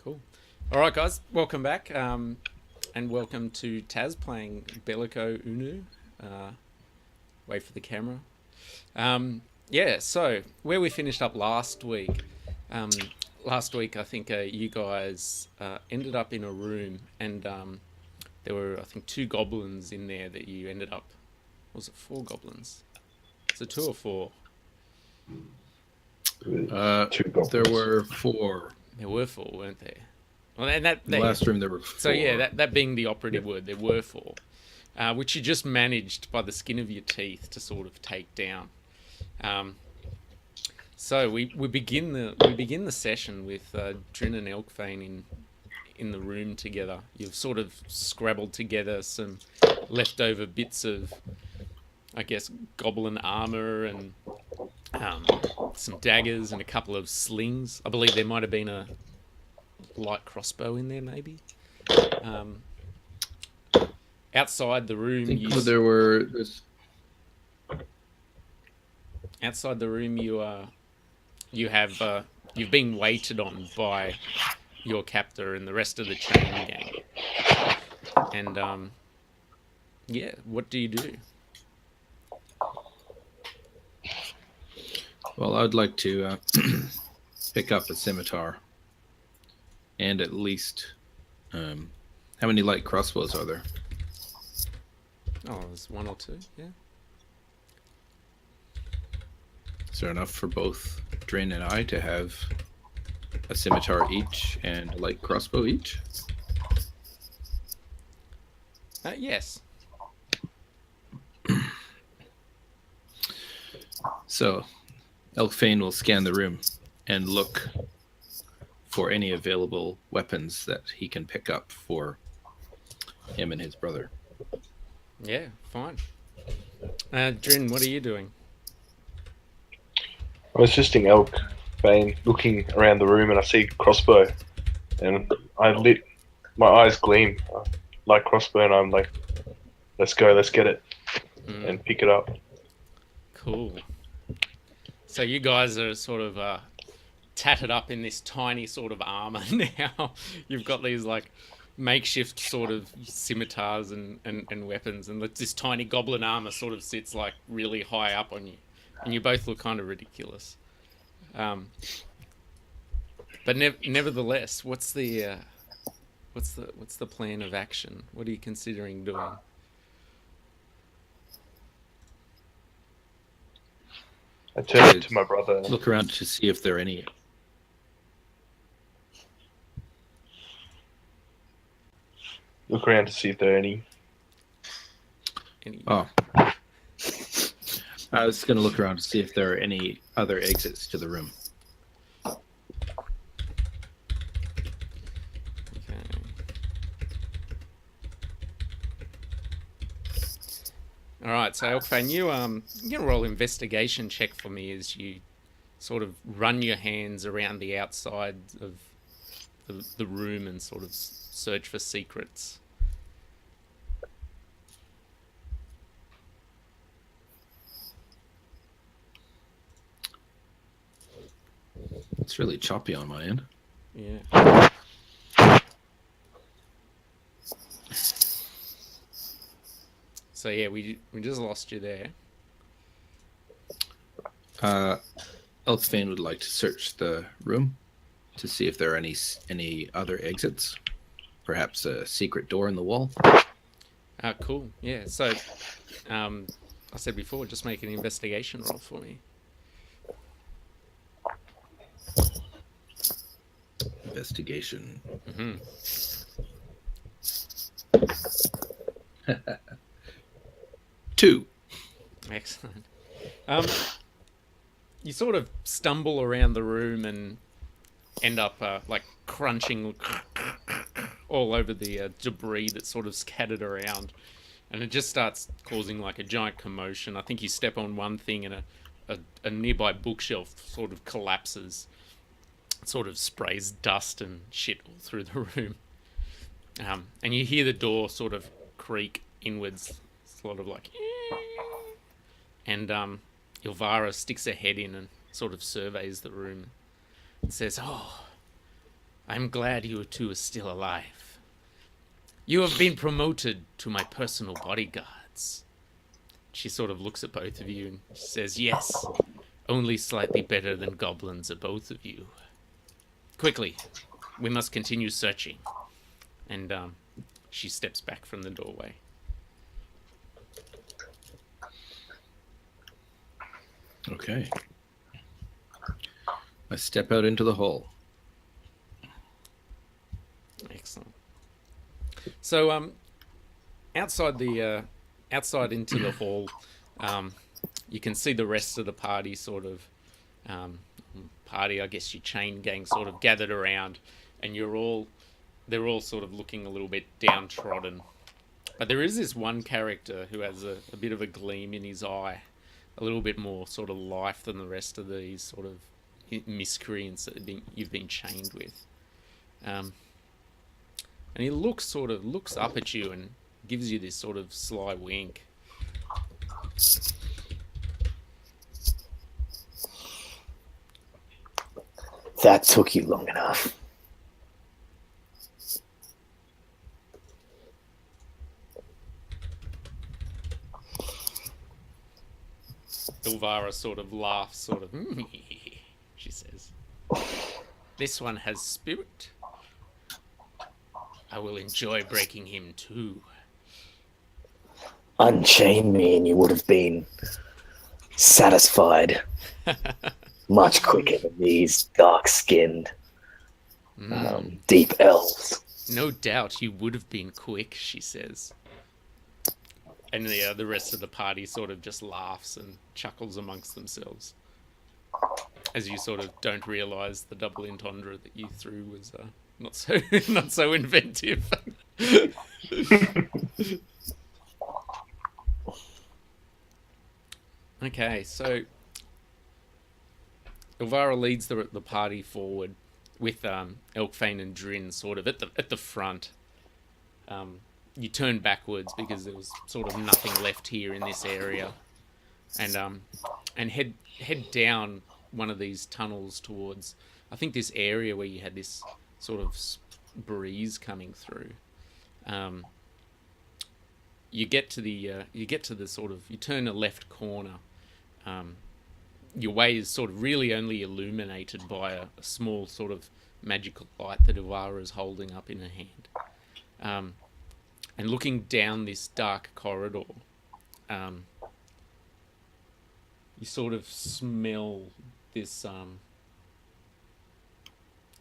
Cool. All right, guys, welcome back, and welcome to Taz playing Beleco Unu. Uh, Wait for the camera. Yeah, so where we finished up last week. Um, Last week, I think you guys ended up in a room, and there were, I think, two goblins in there that you ended up. Was it four goblins? Was it two or four? Two goblins. There were four. There were four, weren't there? Well, and that In the last room, there were four. So yeah, that being the operative word, there were four, which you just managed by the skin of your teeth to sort of take down. So we begin the session with Drin and Elkfein in the room together. You've sort of scrabbled together some leftover bits of, I guess, goblin armor and some daggers and a couple of slings. I believe there might have been a light crossbow in there, maybe. Outside the room, outside the room, you've been waited on by your captor and the rest of the chain gang. And yeah, what do you do? Well, I'd like to pick up a scimitar. And at least, how many light crossbows are there? Oh, there's one or two, yeah. Is there enough for both Drin and I to have a scimitar each and a light crossbow each? Yes. So, Elkfein will scan the room and look for any available weapons that he can pick up for him and his brother. Yeah, fine. Drin, what are you doing? I'm assisting Elkfein, looking around the room, and I see crossbow, and my eyes gleam, like crossbow, and I'm like, let's go, let's get it, and pick it up. Cool. So you guys are sort of tattered up in this tiny sort of armor now. You've got these like makeshift sort of scimitars and weapons, and this tiny goblin armor sort of sits like really high up on you, and you both look kind of ridiculous. But nevertheless, what's the plan of action? What are you considering doing? I turn to my brother. Look around to see if there are any. Look around to see if there are any. Oh. I was going to look around to see if there are any other exits to the room. Okay. All right, so Elkfein, you can roll investigation check for me as you sort of run your hands around the outside of the room and sort of search for secrets. It's really choppy on my end. Yeah. So yeah, we just lost you there. Elkfein would like to search the room to see if there are any other exits. Perhaps a secret door in the wall. Cool. Yeah. So, I said before, just make an investigation roll for me. Investigation. Mm-hmm. 2. Excellent. You sort of stumble around the room and end up like crunching all over the debris that's sort of scattered around, and it just starts causing like a giant commotion. I think you step on one thing and a nearby bookshelf sort of collapses. It sort of sprays dust and shit all through the room. And you hear the door sort of creak inwards, sort of like, and Ilvara sticks her head in and sort of surveys the room and says, "Oh, I'm glad you two are still alive. You have been promoted to my personal bodyguards. She sort of looks at both of you and says, yes, only slightly better than goblins are both of you. Quickly, we must continue searching. And she steps back from the doorway. Okay. I step out into the hall. Excellent. So, outside into the hall, you can see the rest of the party sort of, I guess your chain gang sort of gathered around, and they're all sort of looking a little bit downtrodden. But there is this one character who has a bit of a gleam in his eye, a little bit more sort of life than the rest of these sort of miscreants that you've been chained with. And he looks up at you and gives you this sort of sly wink. That took you long enough. Elvira sort of laughs, sort of, she says. This one has spirit. I will enjoy breaking him too. Unchain me and you would have been satisfied much quicker than these dark-skinned, deep elves. No doubt you would have been quick, she says. And the rest of the party sort of just laughs and chuckles amongst themselves. As you sort of don't realise the double entendre that you threw was not so inventive. Okay, so Elvira leads the party forward with Elkfein and Drin sort of at the front. You turn backwards because there was sort of nothing left here in this area, and head down one of these tunnels towards, I think, this area where you had this sort of breeze coming through. You turn a left corner. Your way is sort of really only illuminated by a small sort of magical light that Elvira is holding up in her hand. And looking down this dark corridor, you sort of smell this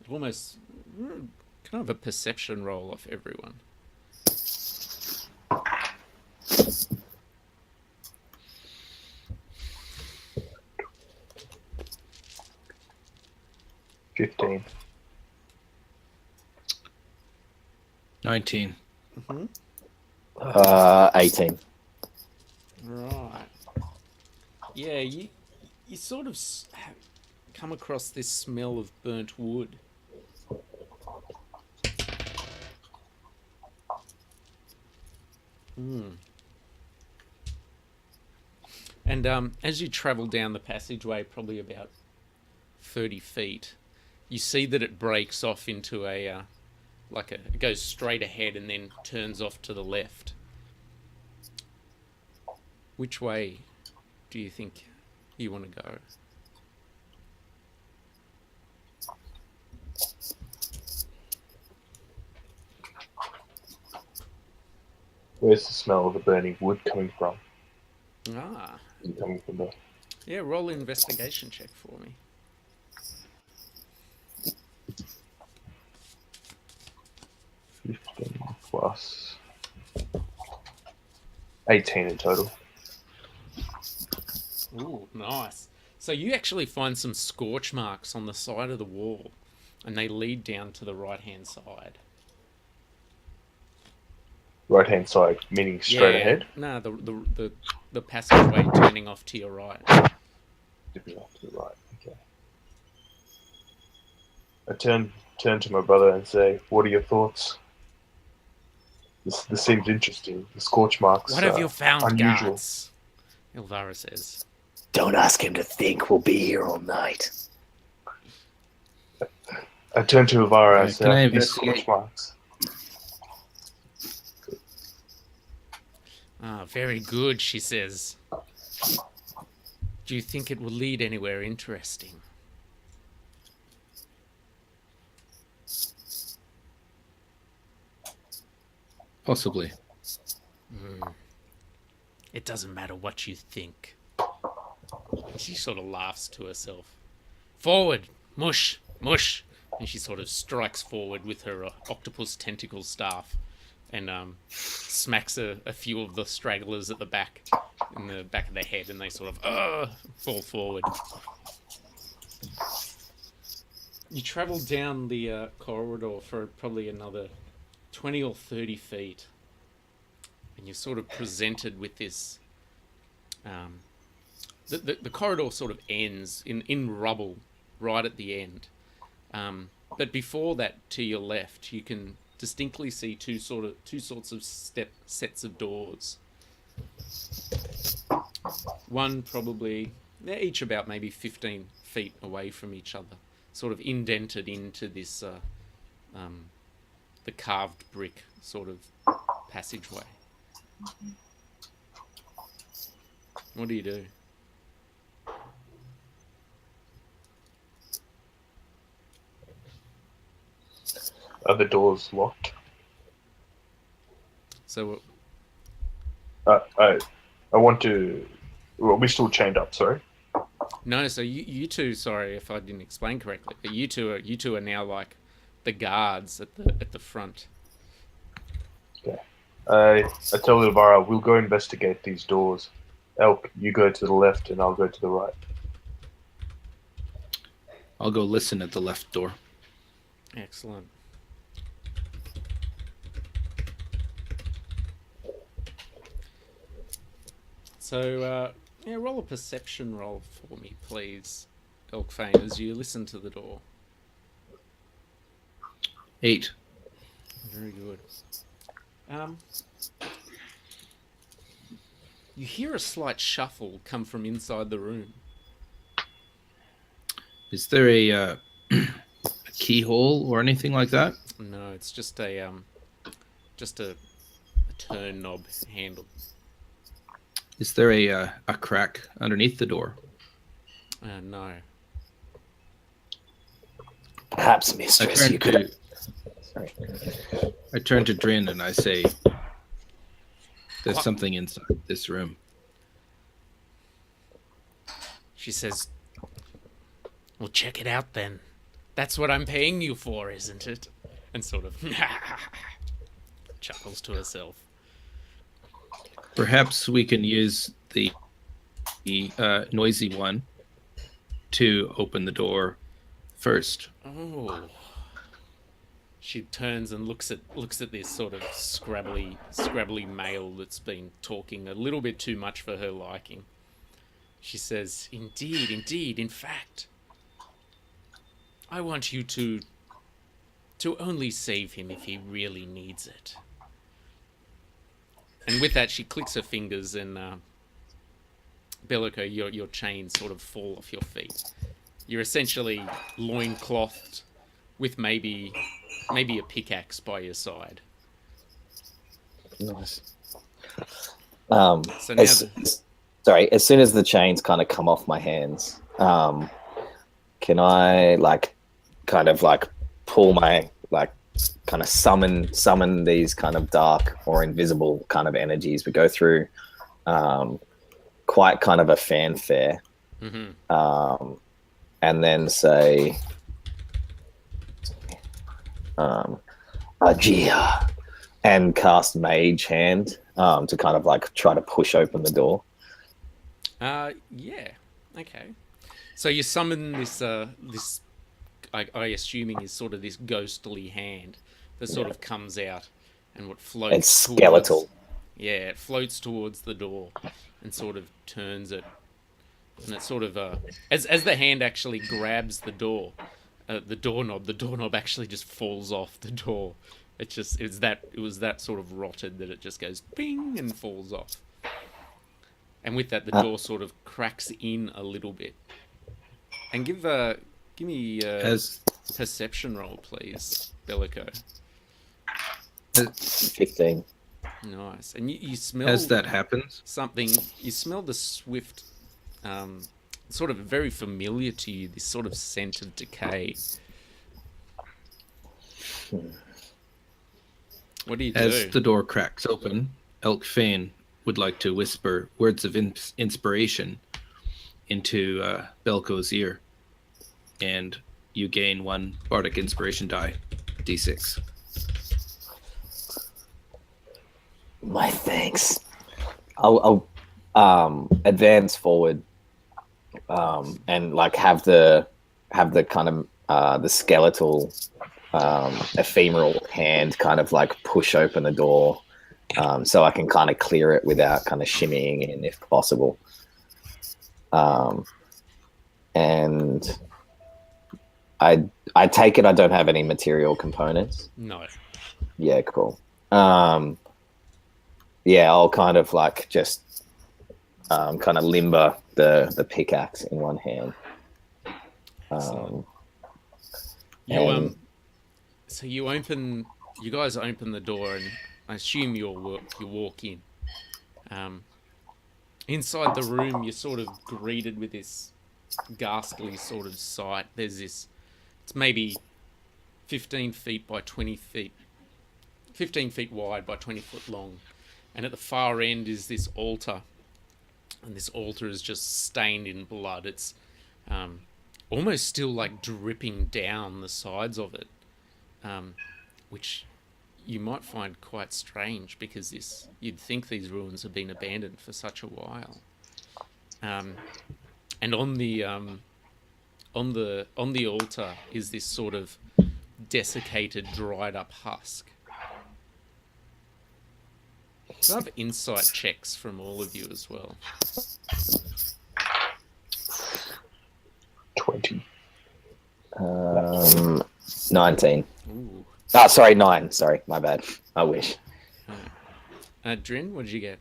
almost kind of a perception roll off everyone. 15. 19. 18. Right. Yeah, you sort of come across this smell of burnt wood. And as you travel down the passageway, probably about 30 feet, you see that it breaks off into it goes straight ahead and then turns off to the left. Which way do you think you want to go? Where's the smell of the burning wood coming from? Ah. Is it coming from the... Yeah, roll an investigation check for me. 15 plus 18 in total. Ooh, nice. So you actually find some scorch marks on the side of the wall, and they lead down to the right-hand side. Right-hand side, meaning straight ahead? No, the passageway turning off to your right. Dipping off to the right, okay. I turn to my brother and say, what are your thoughts? This seems interesting. The scorch marks What have you found, unusual. guards? Elvira says. Don't ask him to think we'll be here all night. I turn to Ivara and Can I say, investigate? scorch marks. Ah, very good, she says. Do you think it will lead anywhere interesting? Possibly. It doesn't matter what you think. She sort of laughs to herself. Forward! Mush! Mush! And she sort of strikes forward with her octopus tentacle staff and smacks a few of the stragglers at the back, in the back of their head, and they sort of fall forward. You travel down the corridor for probably another 20 or 30 feet, and you're sort of presented with this. The corridor sort of ends in rubble right at the end. But before that, to your left, you can distinctly see two sorts of sets of doors. One probably, they're each about maybe 15 feet away from each other, sort of indented into this the carved brick sort of passageway. What do you do? Are the doors locked? So I want to. Well, we're still chained up. Sorry. no, so you two. Sorry if I didn't explain correctly, but you two are now like the guards at the front. Okay. I tell Ivara, we'll go investigate these doors. Elk, you go to the left, and I'll go to the right. I'll go listen at the left door. Excellent. So, roll a perception roll for me, please, Elkfein, as you listen to the door. 8. Very good. You hear a slight shuffle come from inside the room. Is there a keyhole or anything like that? No, it's just a turn knob handle. Is there a crack underneath the door? No. Perhaps, mistress, you could. Sorry. I turn to Drin and I say, "There's What? something inside this room." She says, "Well, check it out then. That's what I'm paying you for, isn't it?" And sort of chuckles to herself. Perhaps we can use the noisy one to open the door first. Oh. She turns and looks at this sort of scrabbly male that's been talking a little bit too much for her liking. She says, Indeed, in fact, I want you to only save him if he really needs it." And with that, she clicks her fingers, and Beleco, your chains sort of fall off your feet. You're essentially loinclothed with maybe a pickaxe by your side. Nice. So now Sorry, as soon as the chains kind of come off my hands, can I pull my kind of summon these kind of dark or invisible kind of energies? We go through quite kind of a fanfare, and then say, Agia, and cast Mage Hand to kind of try to push open the door. Yeah. Okay. So you summon this I assuming is sort of this ghostly hand that sort of comes out and what floats. It's skeletal. It floats towards the door and sort of turns it, and it sort of as the hand actually grabs the doorknob actually just falls off the door. It was that sort of rotted that it just goes bing and falls off. And with that, the door sort of cracks in a little bit. And give me perception roll, please, Beleco. 15. Nice. And you smell As that happens, something. You smell the swift, sort of very familiar to you. This sort of scent of decay. What do you as do? the door cracks open, Elkfein would like to whisper words of inspiration into Beleco's ear, and you gain 1 bardic inspiration die, d6. My thanks. I'll advance forward and like have the kind of the skeletal ephemeral hand kind of like push open the door so I can kind of clear it without kind of shimmying in if possible. And I take it I don't have any material components. No. Yeah, cool. Yeah, I'll kind of like just kind of limber the pickaxe in one hand. So you guys open the door, and I assume you walk in. Inside the room, you're sort of greeted with this ghastly sort of sight. There's this, it's maybe 15 feet by 20 feet, 15 feet wide by 20 foot long. And at the far end is this altar. And this altar is just stained in blood. It's almost still like dripping down the sides of it. Which you might find quite strange, because you'd think these ruins have been abandoned for such a while. And on the altar is this sort of desiccated, dried up husk. So I have insight checks from all of you as well. 20. 19. Ooh. Oh, sorry, 9. Sorry, my bad. I wish. Drin, what did you get?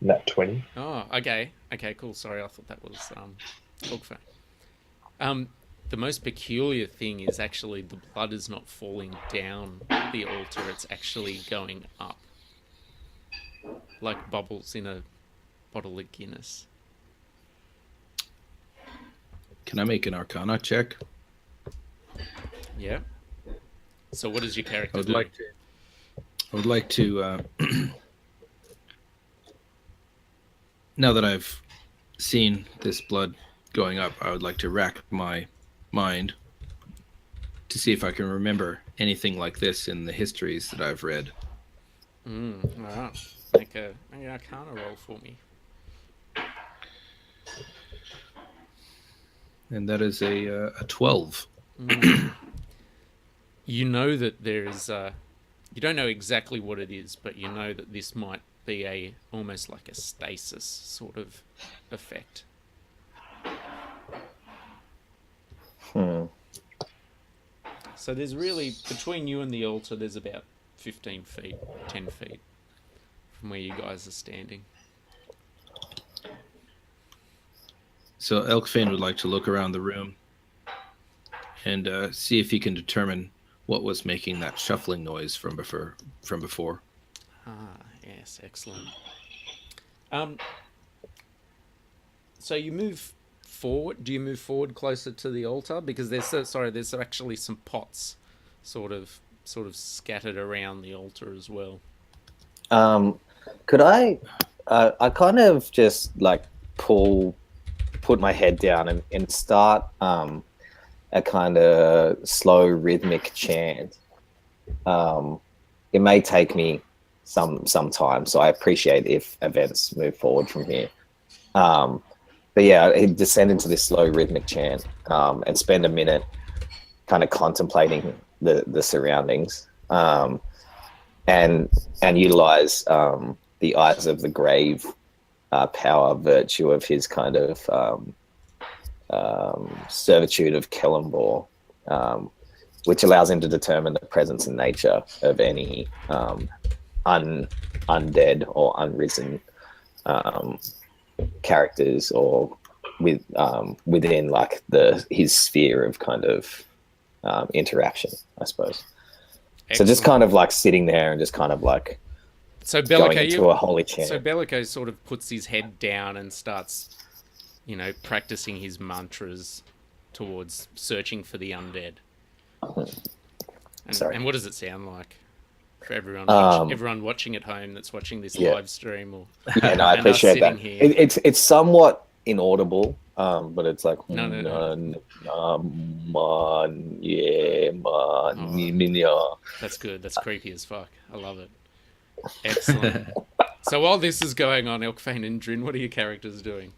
Nat 20. Oh, okay. Okay, cool. Sorry, I thought that was Elkfein. The most peculiar thing is actually the blood is not falling down the altar, it's actually going up. Like bubbles in a bottle of Guinness. Can I make an Arcana check? Yeah. So what does your character I would do? like to now that I've seen this blood going up, I would like to rack my mind to see if I can remember anything like this in the histories that I've read. Alright. Make an Arcana roll for me. And that is a 12. You know that there is you don't know exactly what it is, but you know that this might be almost like a stasis sort of effect. So there's really, between you and the altar, there's about 15 feet, 10 feet from where you guys are standing. So Elkfein would like to look around the room and see if he can determine what was making that shuffling noise from before. Ah, yes, excellent. So you move forward. Do you move forward closer to the altar? Because there's actually some pots sort of scattered around the altar as well. Could I kind of just like put my head down and start a kind of slow rhythmic chant. It may take me some time, so I appreciate if events move forward from here. But yeah, he'd descend into this slow rhythmic chant and spend a minute kind of contemplating the surroundings and utilize the eyes of the grave power virtue of his kind of servitude of Kellenbor, which allows him to determine the presence and nature of any undead or unrisen characters, or within like his sphere of kind of interaction, I suppose. Excellent. So just kind of like sitting there and just kind of like so going Beleco, into a holy chant. so Beleco sort of puts his head down and starts, practicing his mantras towards searching for the undead. Sorry. And what does it sound like for everyone everyone watching at home that's watching this live stream? Or Yeah, no, I appreciate that. It's somewhat inaudible, but it's like No. That's good. That's creepy as fuck. I love it. Excellent. So while this is going on, Elkfein and Drin, what are your characters doing?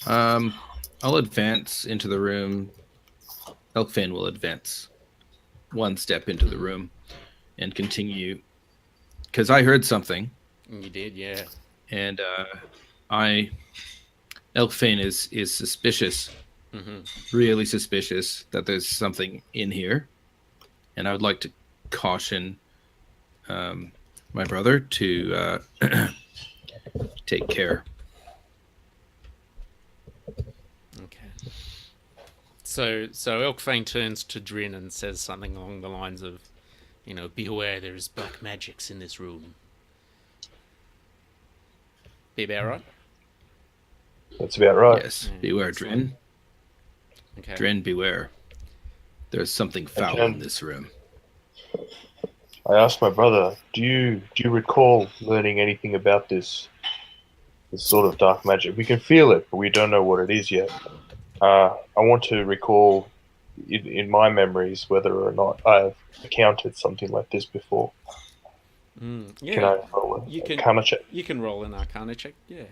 I'll advance into the room. Elkfein will advance one step into the room and continue, because I heard something. You did, yeah. And Elkfein is suspicious, really suspicious that there's something in here, and I would like to caution my brother to take care. Okay. So Elkfein turns to Drin and says something along the lines of, beware, there's black magics in this room. Be about right? That's about right. Yes, beware, Drin. Okay. Drin, beware. There's something foul in this room. I asked my brother, do you recall learning anything about this sort of dark magic? We can feel it, but we don't know what it is yet. I want to recall in my memories whether or not I've encountered something like this before. Yeah. Can I roll an Arcana check? You can roll an Arcana check, yeah.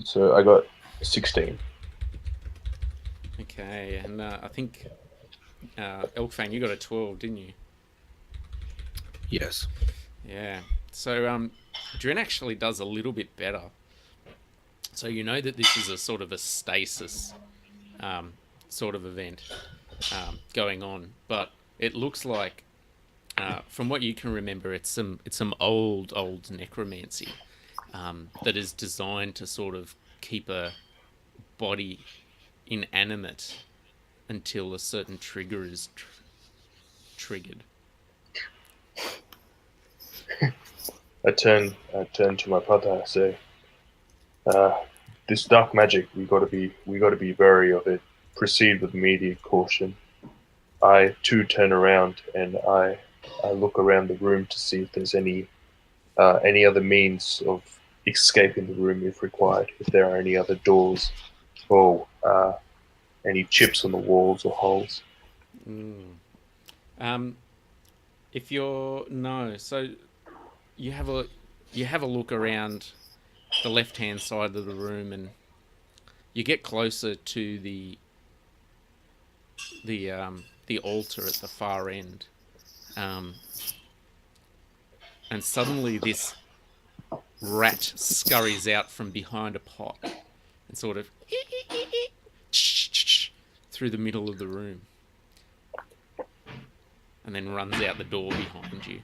So I got 16. Okay, and I think Elkfein, you got a 12, didn't you? Yes. Yeah. So Drin actually does a little bit better. So you know that this is a sort of a stasis sort of event going on, but it looks like, from what you can remember, it's some old necromancy that is designed to sort of keep a body inanimate until a certain trigger is triggered. I turn to my brother. I say, "This dark magic, we got to be wary of it. Proceed with immediate caution." I too turn around and I look around the room to see if there's any other means of escaping the room if required. If there are any other doors or any chips on the walls or holes. If you're so you have a look around the left-hand side of the room, and you get closer to the altar at the far end, and suddenly this rat scurries out from behind a pot and sort of through the middle of the room, and then runs out the door behind you.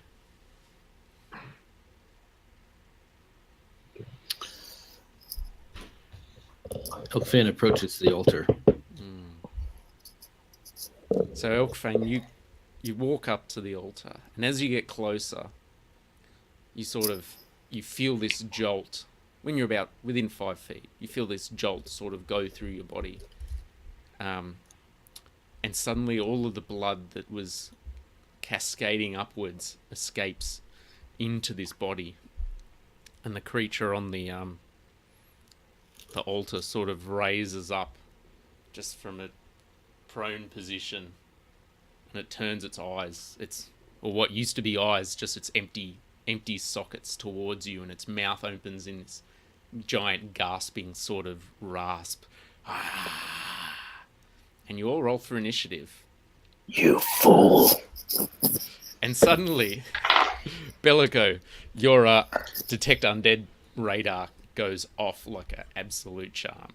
Elkfein approaches the altar. So Elkfein, you walk up to the altar, and as you get closer, you feel this jolt. When you're about within 5 feet, you feel this jolt sort of go through your body. And suddenly all of the blood that was cascading upwards escapes into this body. And the creature on the altar sort of raises up just from a prone position, and it turns its eyes, or what used to be eyes, just its empty sockets towards you, and its mouth opens in this giant gasping sort of rasp. And you all roll for initiative. You fool. And suddenly, Beleco, your detect undead radar goes off like an absolute charm.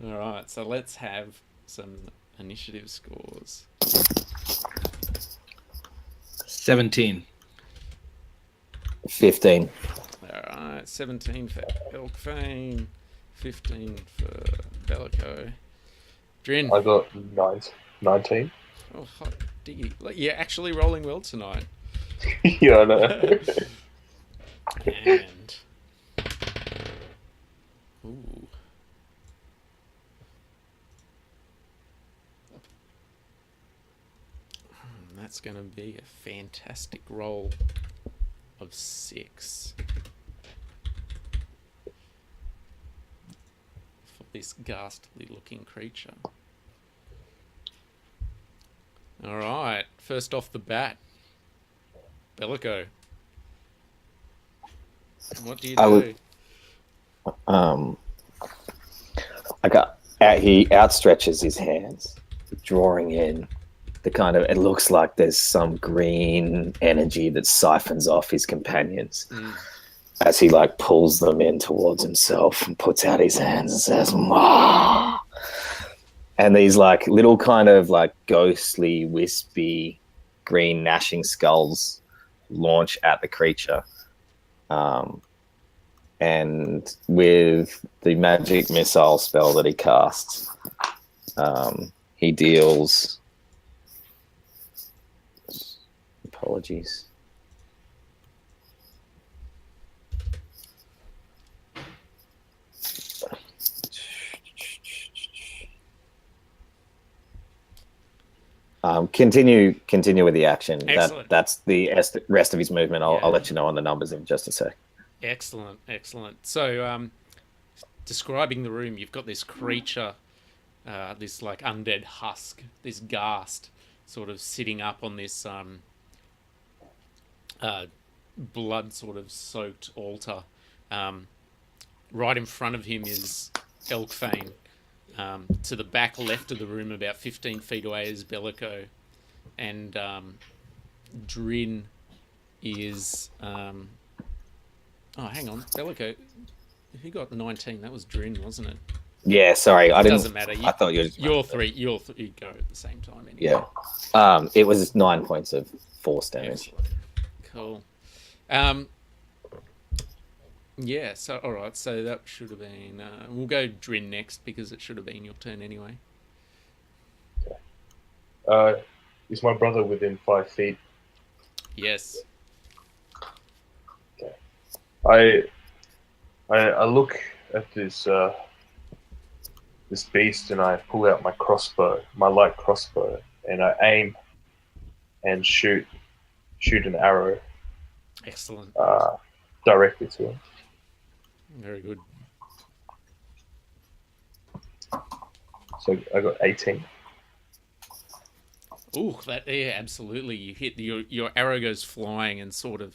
Alright, so let's have some initiative scores. 17. 15. Alright, 17 for Elkfein, 15 for Beleco. Drin. I got 19. Oh, hot diggity. Look, you're actually rolling well tonight. Yeah, I know. And. Ooh. That's going to be a fantastic roll of 6 for this ghastly looking creature. Alright, first off the bat, Beleco. What do you do? I would- he outstretches his hands, drawing in the kind of, it looks like there's some green energy that siphons off his companions as he like pulls them in towards himself and puts out his hands and says, "Ma." And these like little kind of like ghostly, wispy, green gnashing skulls launch at the creature. And with the magic missile spell that he casts, he deals... Apologies. Continue with the action. That's the rest of his movement. I'll let you know on the numbers in just a sec. Excellent. So, describing the room, you've got this creature, this like undead husk, this ghast, sort of sitting up on this blood sort of soaked altar. Right in front of him is Elkfein. To the back left of the room, about 15 feet away, is Beleco, and Drin is. Oh, hang on, Beleco. Who got 19? That was Drin, wasn't it? Yeah, sorry, I didn't. Doesn't matter. I thought you were three. You go at the same time anyway. Yeah. It was 9 points of force damage. Excellent. Cool. Yeah. So all right. So that should have been. We'll go Drin next because it should have been your turn anyway. Is my brother within 5 feet? Yes. Okay. I look at this this beast and I pull out my crossbow, my light crossbow, and I aim and shoot an arrow. Excellent. Directly to him. Very good. So I got 18. Ooh, absolutely. You hit your arrow goes flying and sort of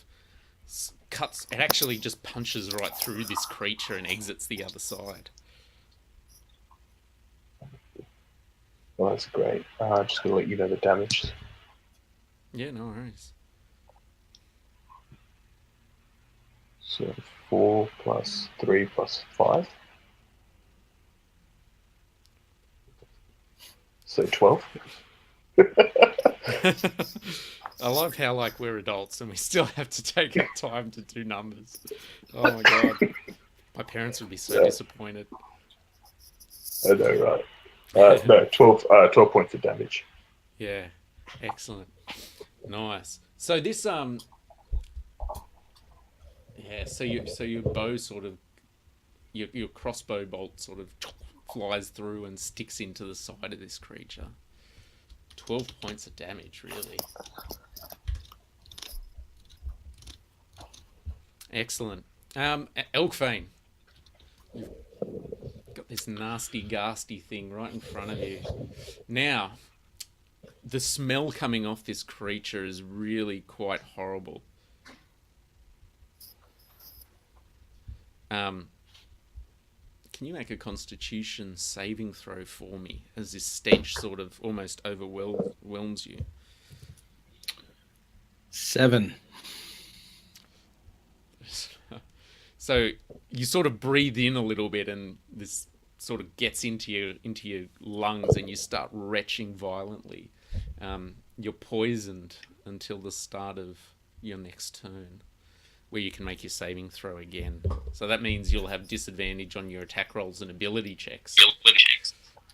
cuts. It actually just punches right through this creature and exits the other side. Well, that's great. Just gonna let you know the damage. Yeah, no worries. So 4 plus 3 plus 5. So 12. I love how like we're adults and we still have to take our time to do numbers. Oh my god, my parents would be so disappointed. I know, right? No, 12 points of damage. Yeah, excellent, nice. So this so your bow sort of your crossbow bolt sort of flies through and sticks into the side of this creature. 12 points of damage, really. Excellent. Elkfein, you've got this nasty, ghastly thing right in front of you. Now, the smell coming off this creature is really quite horrible. Can you make a Constitution saving throw for me as this stench sort of almost overwhelms you? 7. So you sort of breathe in a little bit, and this sort of gets into your lungs, and you start retching violently. You're poisoned until the start of your next turn, where you can make your saving throw again. So that means you'll have disadvantage on your attack rolls and ability checks.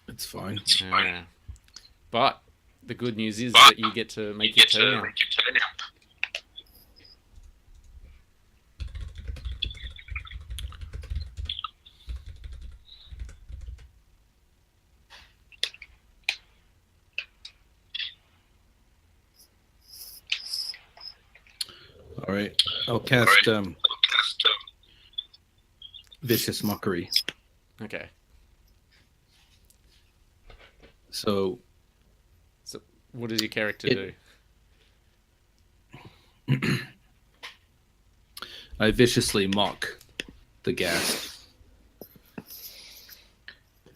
It's fine. But the good news is that you get to make your turn now. All right. I'll cast Vicious Mockery. Okay. So what does your character do? I viciously mock the ghast.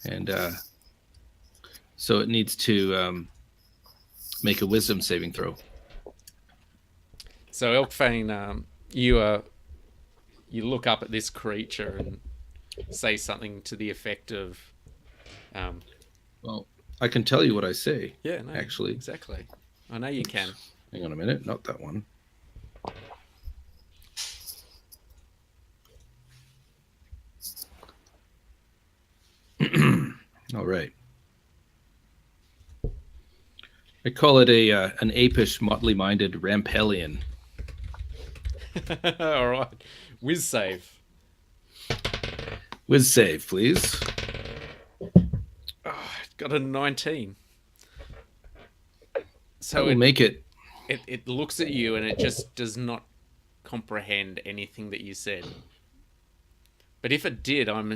And so it needs to make a wisdom saving throw. So Elkfein, you look up at this creature and say something to the effect of, Well, I can tell you what I say. yeah, no, actually. exactly. I know you can. Hang on a minute, not that one. All right. I call it an apish, motley-minded Rampellion. All right. Whiz save. Whiz save, please. Oh, got a 19. So I will make it. It looks at you and it just does not comprehend anything that you said. But if it did, I'm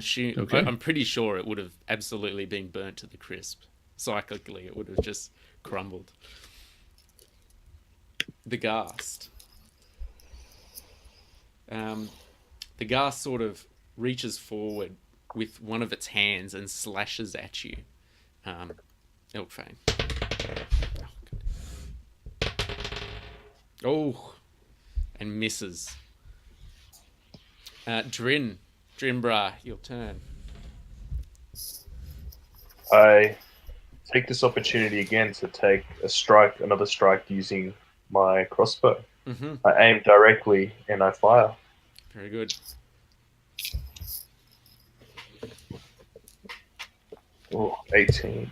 pretty sure it would have absolutely been burnt to the crisp. Cyclically, it would have just crumbled. The ghast. The ghast sort of reaches forward with one of its hands and slashes at you, Elkfein. Oh, and misses. Drin, Bra, your turn. I take this opportunity again to take another strike using my crossbow. Mm-hmm. I aim directly and I fire. Very good. Oh, 18.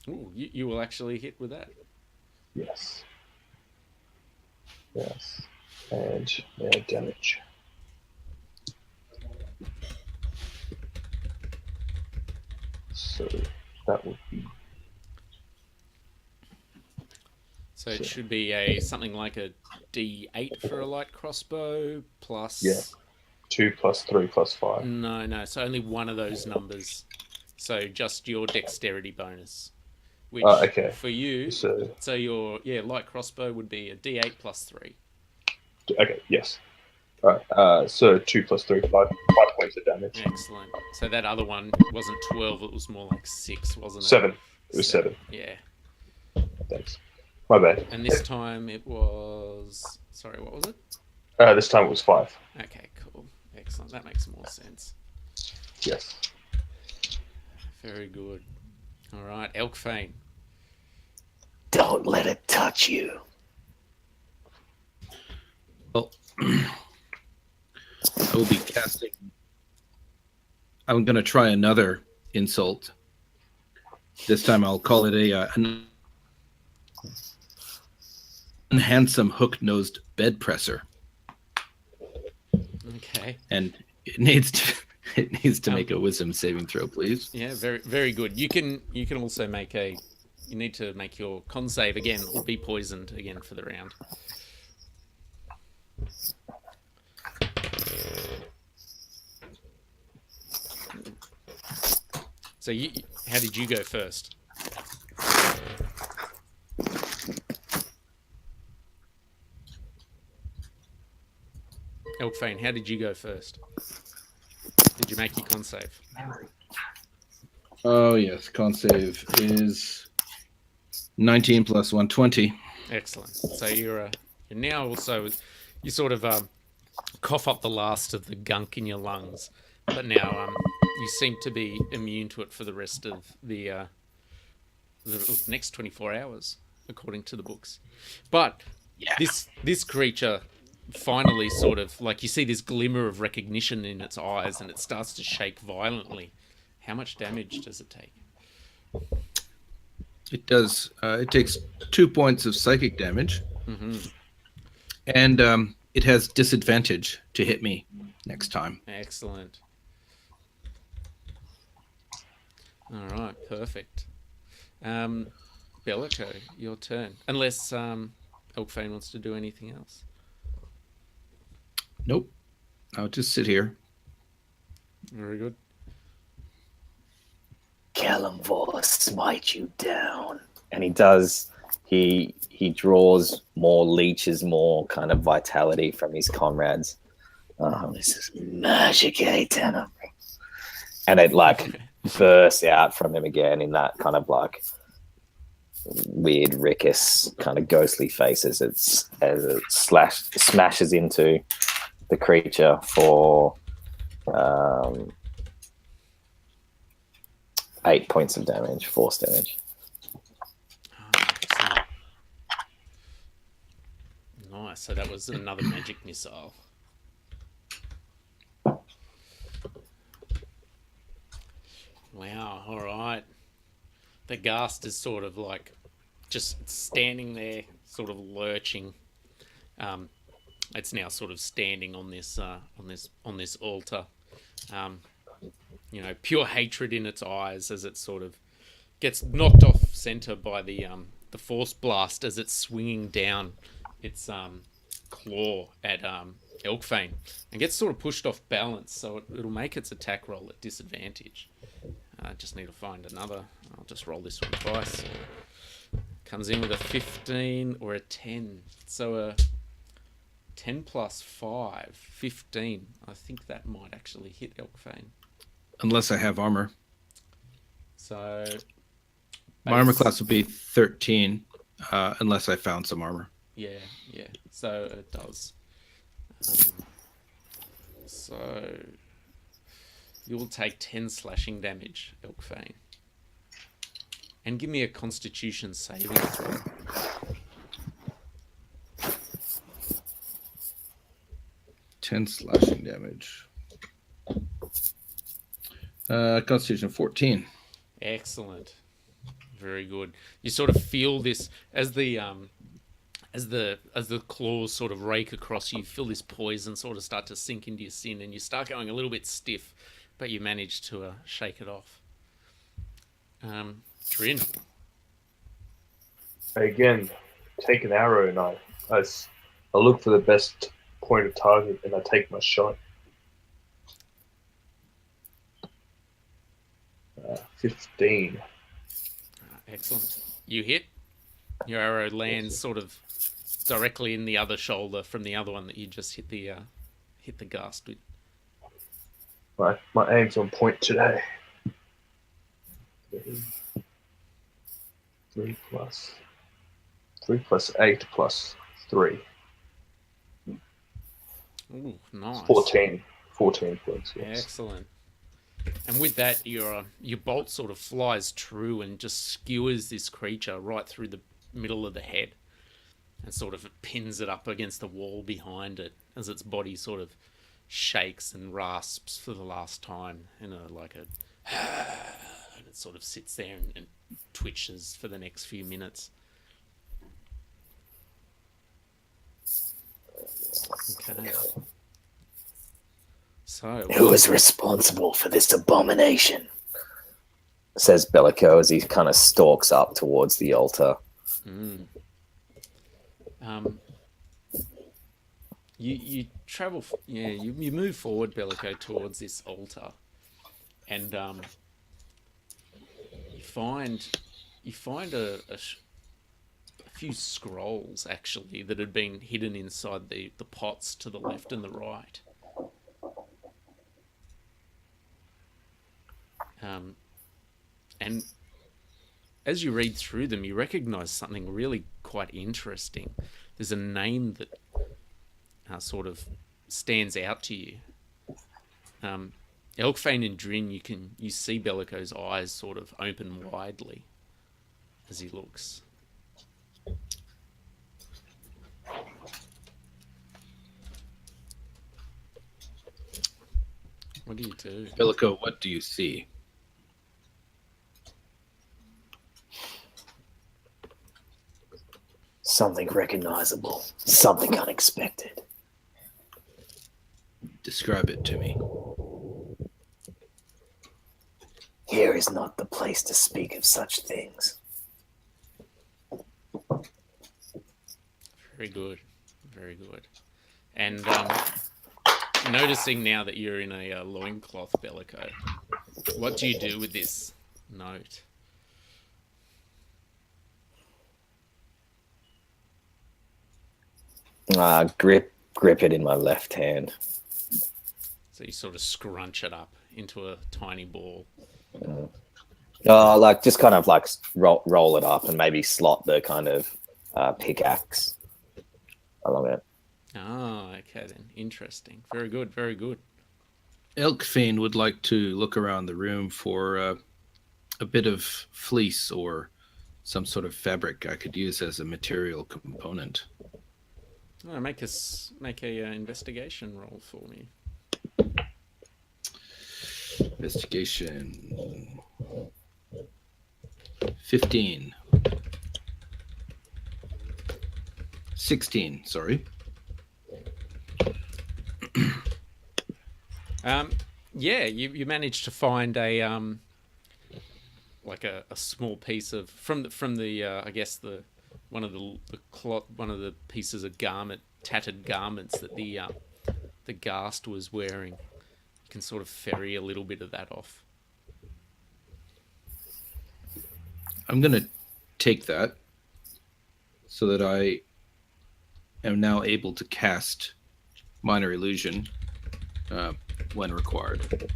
Ooh, you will actually hit with that. Yes. Yes. And damage. So that would be. So it should be something like a D8 for a light crossbow plus. Yeah. 2 plus 3 plus 5. No. So only one of those numbers. So just your dexterity bonus. Which okay. For you, so your light crossbow would be a D8 plus 3. Okay. Yes. All right. So 2 plus 3, 5 points of damage. Excellent. So that other one wasn't 12; it was more like 6, wasn't it? 7. It was 7. Yeah. Thanks. My bad. And this time it was. Sorry, what was it? This time it was 5. Okay, cool. Excellent. That makes more sense. Yes. Very good. All right, Elkfein. Don't let it touch you. Well, I will be casting. I'm going to try another insult. This time I'll call it an unhandsome hook-nosed bed presser. Okay. And it needs to make a wisdom saving throw, please. Yeah, very very good. You can also make you need to make your con save again or be poisoned again for the round. So how did you go first? Elkfein, how did you go first? Did you make your con save? Oh yes, con save is 19 plus 120. Excellent. So you're now also you sort of cough up the last of the gunk in your lungs, but now you seem to be immune to it for the rest of the next 24 hours, according to the books. But this creature finally sort of like you see this glimmer of recognition in its eyes, and it starts to shake violently. How much damage does it take? It does. It takes 2 points of psychic damage, and it has disadvantage to hit me next time. Excellent. All right, perfect. Beleco, your turn. Unless Elkfein wants to do anything else. Nope. I'll just sit here. Very good. Kalimvor smite you down. And he does. He draws more leeches, more kind of vitality from his comrades. This is magic, Ethan. And it like bursts out from him again in that kind of like weird rickus kind of ghostly face as it smashes into the creature for 8 points of damage, force damage. Excellent. Nice. So that was another magic missile. Wow. All right. The ghast is sort of like just standing there, sort of lurching. It's now sort of standing on this altar. Pure hatred in its eyes as it sort of gets knocked off center by the force blast as it's swinging down its claw at Elkfein and gets sort of pushed off balance, so it'll make its attack roll at disadvantage. I just need to find another. I'll just roll this one twice. Comes in with a 15 or a 10. So a 10 plus 5, 15. I think that might actually hit Elkfein. Unless I have armor. So My armor class would be 13, unless I found some armor. Yeah. So it does. So you will take 10 slashing damage, Elkfein. And give me a Constitution saving throw. Ten slashing damage. Constitution 14. Excellent. Very good. You sort of feel this as the claws sort of rake across you feel this poison sort of start to sink into your skin, and you start going a little bit stiff, but you manage to shake it off. Drin. Again, take an arrow and I look for the best point of target and I take my shot. 15. Excellent. You hit. Your arrow lands sort of directly in the other shoulder from the other one that you just hit the ghast with. My aim's on point today. 3 plus 8 plus 3. Ooh, nice. 14 points. Yes. Excellent. And with that, your bolt sort of flies true and just skewers this creature right through the middle of the head, and sort of pins it up against the wall behind it as its body sort of shakes and rasps for the last time in and it sort of sits there and twitches for the next few minutes. Okay. So, Who is responsible for this abomination? Says Beleco as he kind of stalks up towards the altar. You travel, you move forward, Beleco, towards this altar, and you find a few scrolls actually that had been hidden inside the pots to the left and the right. And as you read through them, you recognize something really quite interesting. There's a name that sort of stands out to you. Elkfein and Drin, you see Beleco's eyes sort of open widely as he looks. What do you do? Beleco, what do you see? Something recognizable. Something unexpected. Describe it to me. Here is not the place to speak of such things. Very good. Very good. And noticing now that you're in a loincloth, Beleco, what do you do with this note? Grip it in my left hand. So you sort of scrunch it up into a tiny ball. Like just kind of like roll it up and maybe slot the kind of pickaxe along it. Oh, okay then. Interesting. Very good. Very good. Elkfein would like to look around the room for a bit of fleece or some sort of fabric I could use as a material component. Oh, make a investigation roll for me. Investigation. 15. 16, sorry. Yeah, you managed to find a like a small piece of from the I guess the one of the pieces of tattered garments that the ghast was wearing. You can sort of ferry a little bit of that off. I'm going to take that so that I am now able to cast Minor Illusion when required.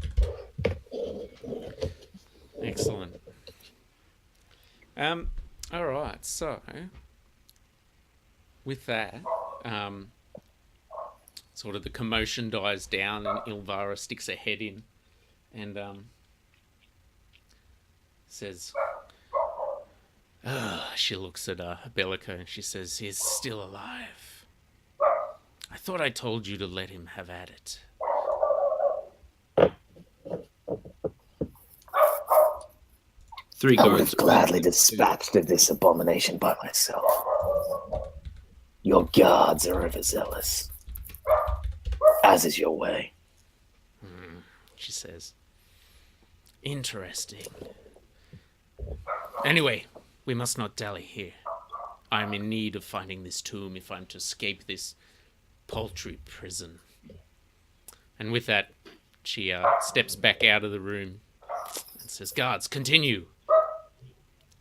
Excellent. All right. So, with that, sort of the commotion dies down, and Ilvara sticks her head in, and says, she looks at Beleco and she says, "He's still alive. I thought I told you to let him have at it." Three I would guards. have gladly dispatched this abomination by myself. Your guards are overzealous, as is your way. She says, "Interesting. Anyway, we must not dally here. I'm in need of finding this tomb if I'm to escape this paltry prison." And with that, she steps back out of the room and says, "Guards, continue."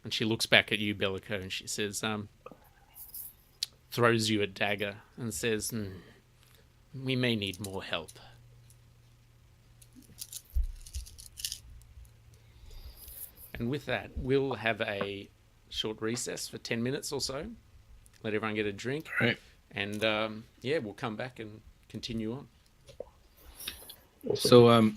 And she looks back at you, Beleco, and she says, throws you a dagger and says, "We may need more help." And with that, we'll have a short recess for 10 minutes or so. Let everyone get a drink. All right. And, we'll come back and continue on. So